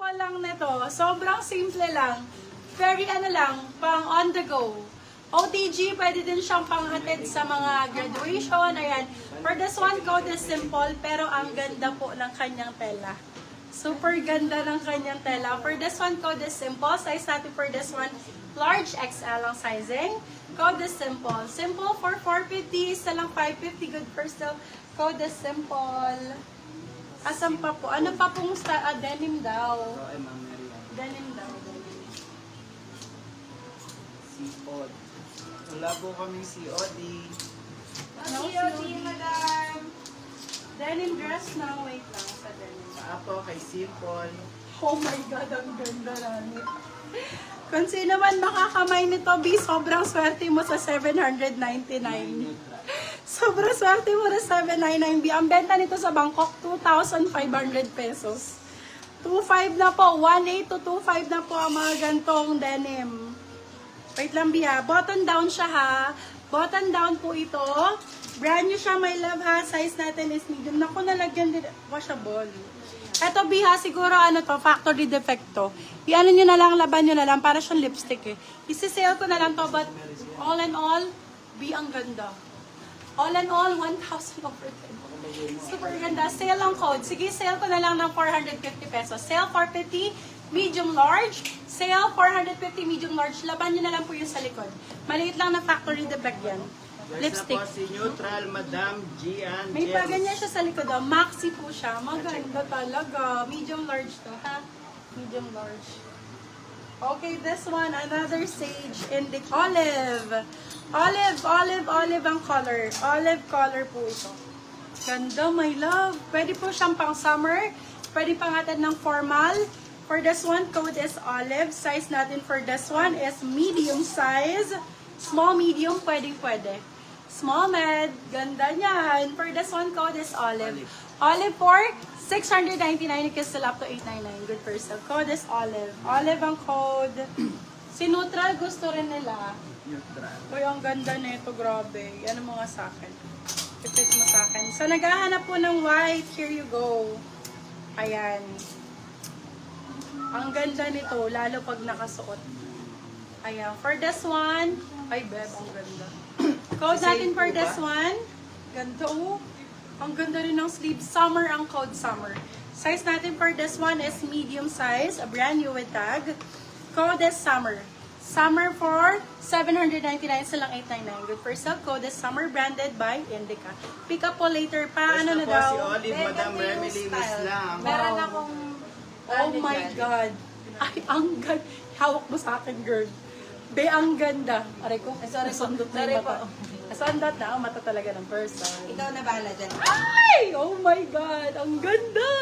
Simple lang nito. Sobrang simple lang. Very lang, pang on the go. OTG, pwede din siyang panghatid sa mga graduation. Ayan. For this one, code is simple, pero ang ganda po ng kanyang tela. Super ganda ng kanyang tela. For this one, code is simple. Size natin for this one, large XL ang sizing. Code is simple. Simple for 450, isa lang 550. Good for still. Code is simple. Asan pa po? Ano pa pong denim daw? Denim daw. COD. Wala po kaming COD. COD, madam. Denim dress na. Wait lang sa denim. Paa po kay Simple. Oh my God, ang ganda rani. Kung sino man makakamay nito, B, sobrang swerte mo sa 799. Sobrang swerte mo sa 799, B. Ang benta nito sa Bangkok, 2,500 pesos. 2,500 na po. 1,800 to 2,500 na po ang mga gantong denim. Wait lang, B, ha. Button down siya, ha. Button down po ito. Brand new siya, my love, ha. Size natin is medium. Naku, nalagyan din. Washable. Eto, B, ha. Siguro, ano to, factory defect to. I-ano nyo na lang, laban nyo na lang. Para siyang lipstick, eh. Isi-sale ko na lang to, but all in all, B, ang ganda. All in all, 1,000 over 10. Super ganda. Sale ang code. Sige, sale ko na lang ng 450 pesos. Sale 450, medium large. Sale 450, medium large. Laban nyo na lang po yung sa likod. Maliit lang na factory defect yan. Lipstick. Next na po si Neutral, Madam Gian. May pa ganyan siya sa likod. Oh. Maxi po siya. Maganda talaga. Medium large to, ha? Medium large. Okay, this one, another sage in the olive. Olive ang color. Olive color po ito. Ganda, my love. Pwede po siyang pang summer. Pwede pang hatid ng formal. For this one, code is olive. Size natin for this one is medium size. Small, medium, pwede. Small, med. Ganda niyan. For this one, code is olive. Olive for 699. You can still up to 899. Good for sale. Code is olive. Olive ang code. Si Neutral gusto rin nila. Neutral. Uy, ang ganda nito, grabe. Yan ang mga sa akin. Ipit mo sa akin. So, naghahanap po ng white. Here you go. Ayan. Ang ganda nito, lalo pag nakasuot. Ayan. For this one, ay, beb, ang ganda. Code natin for this one. Ganda, oh. Ang ganda rin ng sleeve. Summer ang code, summer. Size natin for this one is medium size. A brand new with tag. Code is summer. Summer for 799, silang 899. Good for sale. Code is summer, branded by Indica. Pick up po later pa. Next Ano na na po daw? si Olive, Madam Remily Muslang. Meron akong Oh my God. Ay, ang ganda. Hawak mo sa akin, girl. Be, ang ganda. Aray ko. Sorry po. Nasundot na Sorry yung mata. po. Nasundot na ang mata talaga ng person. Ikaw na bahala dyan. Ay! Oh my God. Ang ganda.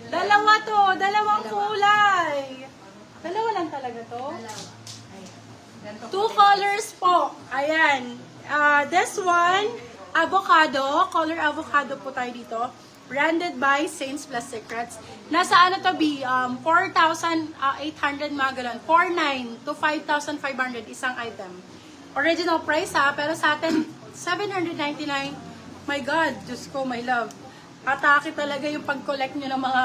Dalawa to. Dalawang kulay. Dalawa lang talaga to. Two colors po. Ayan. This one, avocado. Color avocado po tayo dito. Branded by Saints Plus Secrets. Nasa ano to be? 4,800 mga ganun. 4,900 to 5,500 isang item. Original price ha, pero sa atin, 799. My God, Diyos ko, my love. Atake talaga yung pag-collect nyo ng mga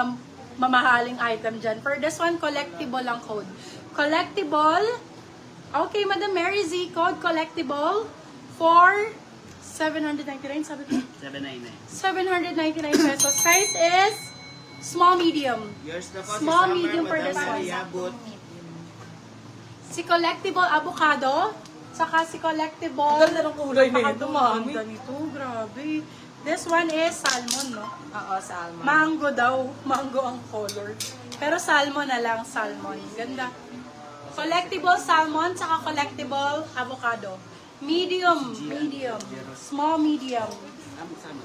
mamahaling item dyan. For this one, collectible ang code. Collectible. Okay, Madam Mary Z, code collectible for 799, sabi ko. 799. 799 pesos. Size is small, medium. Yours na po Small, si Summer, medium for Madam this one. Mariabot. Si collectible avocado, saka si collectible... Ganda ng kulay na ito, mami. Ganda nito, grabe. This one is salmon, no? Oo, salmon. Mango daw. Mango ang color. Pero salmon na lang, salmon. Ganda. Collectible salmon, saka collectible avocado. Medium. Small, medium. Sama.